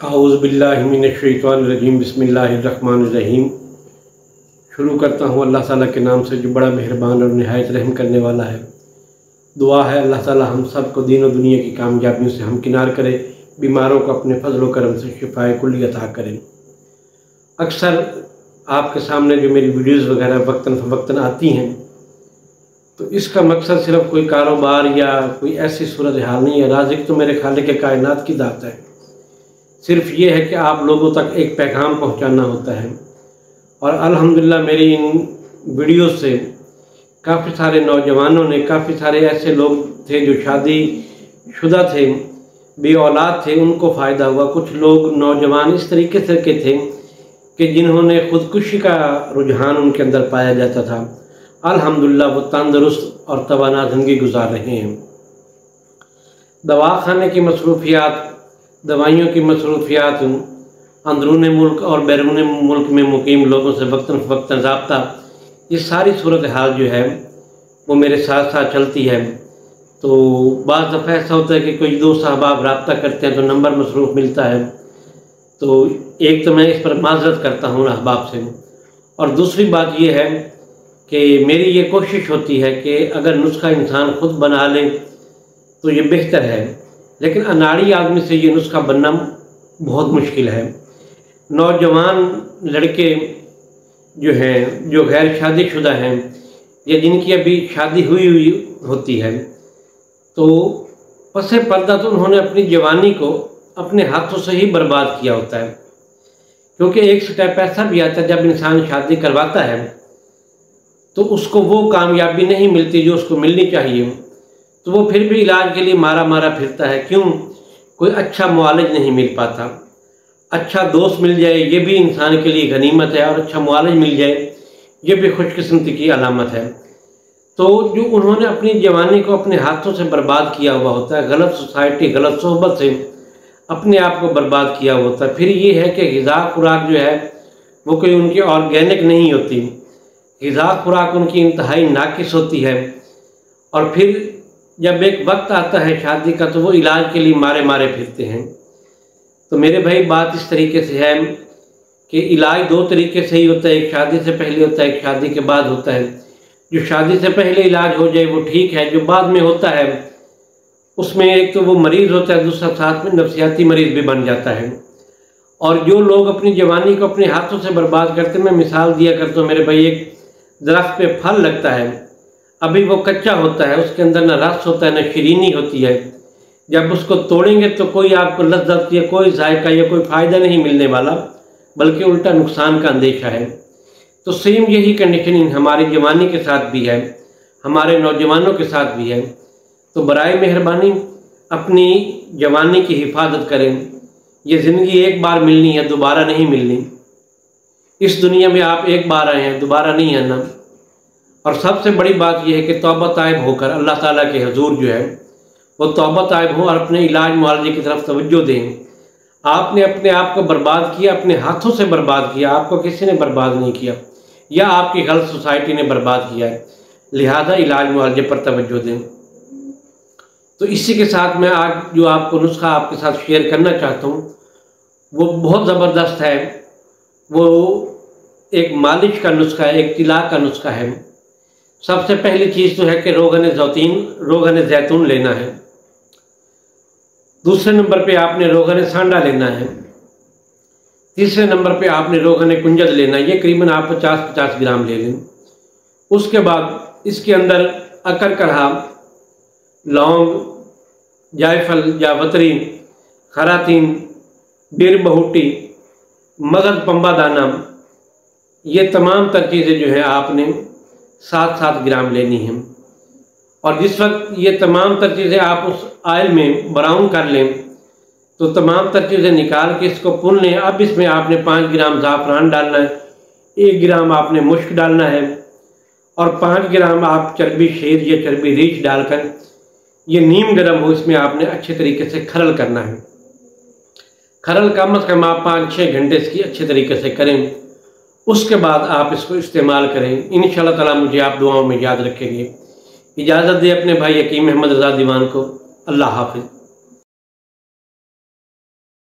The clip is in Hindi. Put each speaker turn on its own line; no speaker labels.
औज़ु बिल्लाहि मिनश्शैतानिर्रजीम बिस्मिल्लाहिर्रहमानिर्रहीम। शुरू करता हूँ अल्लाह ताला के नाम से जो बड़ा मेहरबान और निहायत रहम करने वाला है। दुआ है अल्लाह ताला हम सब को दीन और दुनिया की कामयाबियों से हमकिनार करे, बीमारों को अपने फजल व करम से शिफाए कुल्ली अता करें। अक्सर आपके सामने जो मेरी वीडियोज़ वगैरह वक्तन फ़वक्तन आती हैं, तो इसका मकसद सिर्फ कोई कारोबार या कोई ऐसी सूरत हाल नहीं है। राज़िक तो मेरे खालिक के कायनात की ज़ात है। सिर्फ ये है कि आप लोगों तक एक पैगाम पहुंचाना होता है। और अल्हम्दुलिल्लाह मेरी इन वीडियो से काफ़ी सारे नौजवानों ने, काफ़ी सारे ऐसे लोग थे जो शादी शुदा थे, बे औलाद थे, उनको फ़ायदा हुआ। कुछ लोग नौजवान इस तरीके से के थे कि जिन्होंने ख़ुदकुशी का रुझान उनके अंदर पाया जाता था। अल्हम्दुलिल्लाह वो तंदुरुस्त और तवाना ज़िंदगी गुजार रहे हैं। दवाखाने की मसरूफियात, दवाइयों की मसरूफियात, अंदरून मुल्क और बैरून मुल्क में मुकीम लोगों से वक्तन फ़वक्तन रब्ता, ये सारी सूरत हाल जो है वो मेरे साथ साथ चलती है। तो बाज़ दफ़ा ऐसा होता है कि कोई दो साहबाब रब्ता करते हैं तो नंबर मसरूफ़ मिलता है, तो एक तो मैं इस पर माज़रत करता हूँ अहबाब से। और दूसरी बात ये है कि मेरी ये कोशिश होती है कि अगर नुस्खा इंसान ख़ुद बना ले तो ये बेहतर है, लेकिन अनाड़ी आदमी से ये नुस्खा बनना बहुत मुश्किल है। नौजवान लड़के जो हैं, जो गैर शादीशुदा हैं या जिनकी अभी शादी हुई होती है, तो पसे पर्दा तो उन्होंने अपनी जवानी को अपने हाथों से ही बर्बाद किया होता है। क्योंकि एक स्टेप ऐसा भी आता है जब इंसान शादी करवाता है तो उसको वो कामयाबी नहीं मिलती जो उसको मिलनी चाहिए, तो वो फिर भी इलाज के लिए मारा मारा फिरता है। क्यों? कोई अच्छा मुआलिज नहीं मिल पाता। अच्छा दोस्त मिल जाए ये भी इंसान के लिए गनीमत है, और अच्छा मुआलिज मिल जाए ये भी खुशकिस्मती की अलामत है। तो जो उन्होंने अपनी जवानी को अपने हाथों से बर्बाद किया हुआ होता है, गलत सोसाइटी, गलत सोहबत से अपने आप को बर्बाद किया हुआ होता है। फिर ये है कि ग़िज़ा खुराक जो है वो कोई उनकी ऑर्गेनिक नहीं होती, ग़िज़ा खुराक उनकी इंतहाई नाकिस होती है। और फिर जब एक वक्त आता है शादी का तो वो इलाज के लिए मारे मारे फिरते हैं। तो मेरे भाई बात इस तरीके से है कि इलाज दो तरीके से ही होता है, एक शादी से पहले होता है, एक शादी के बाद होता है। जो शादी से पहले इलाज हो जाए वो ठीक है, जो बाद में होता है उसमें एक तो वो मरीज़ होता है, दूसरा साथ में नफसियाती मरीज़ भी बन जाता है। और जो लोग अपनी जवानी को अपने हाथों से बर्बाद करते, मैं मिसाल दिया करता हूँ मेरे भाई, एक दरख्त पे फल लगता है, अभी वो कच्चा होता है, उसके अंदर न रस होता है न शीरीनी होती है। जब उसको तोड़ेंगे तो कोई आपको लज्जत या कोई जायका या कोई फ़ायदा नहीं मिलने वाला, बल्कि उल्टा नुकसान का अंदेशा है। तो सेम यही कंडीशन हमारी जवानी के साथ भी है, हमारे नौजवानों के साथ भी है। तो बराए मेहरबानी अपनी जवानी की हिफाजत करें। ये ज़िंदगी एक बार मिलनी है, दोबारा नहीं मिलनी। इस दुनिया में आप एक बार आए हैं, दोबारा नहीं आना। और सबसे बड़ी बात यह है कि तौबा ताइब होकर अल्लाह ताला के हुजूर जो है वो तौबा ताइब हो और अपने इलाज मुआलजे की तरफ तवज्जो दें। आपने अपने आप को बर्बाद किया, अपने हाथों से बर्बाद किया, आपको किसी ने बर्बाद नहीं किया, या आपकी गलत सोसाइटी ने बर्बाद किया है। लिहाजा इलाज मुआलजे पर तवज्जो दें। तो इसी के साथ मैं आज जो आपको नुस्खा आपके साथ शेयर करना चाहता हूँ वो बहुत ज़बरदस्त है। वो एक मालिश का नुस्खा है, एक तिला का नुस्खा है। सबसे पहली चीज़ तो है कि रोगन जैतून लेना है। दूसरे नंबर पे आपने रोगन सांडा लेना है। तीसरे नंबर पे आपने रोगन कुंजद लेना है। ये करीबन आप 50-50 ग्राम ले लें। उसके बाद इसके अंदर अकर करहा, लौंग, जायफल, जावत्री, खरातीन, बीर बहुटी, मगज पंबा दाना, ये तमाम तर चीज़ें जो है आपने 7-7 ग्राम लेनी है। और जिस वक्त ये तमाम तर चीज़ें आप उस ऑयल में ब्राउन कर लें तो तमाम तर चीज़ें निकाल के इसको भून लें। अब इसमें आपने 5 ग्राम ज़ाफ़रान डालना है, 1 ग्राम आपने मुश्क डालना है, और 5 ग्राम आप चर्बी शेर या चर्बी रीछ डालकर ये नीम गर्म हो, इसमें आपने अच्छे तरीके से खरल करना है। खरल कम से कम आप 5-6 घंटे इसकी अच्छे तरीके से करें। उसके बाद आप इसको इस्तेमाल करें। इंशाअल्लाह ताला मुझे आप दुआओं में याद रखेंगे। इजाज़त दे अपने भाई हकीम अहमद रज़ा दीवान को। अल्लाह हाफ़िज़।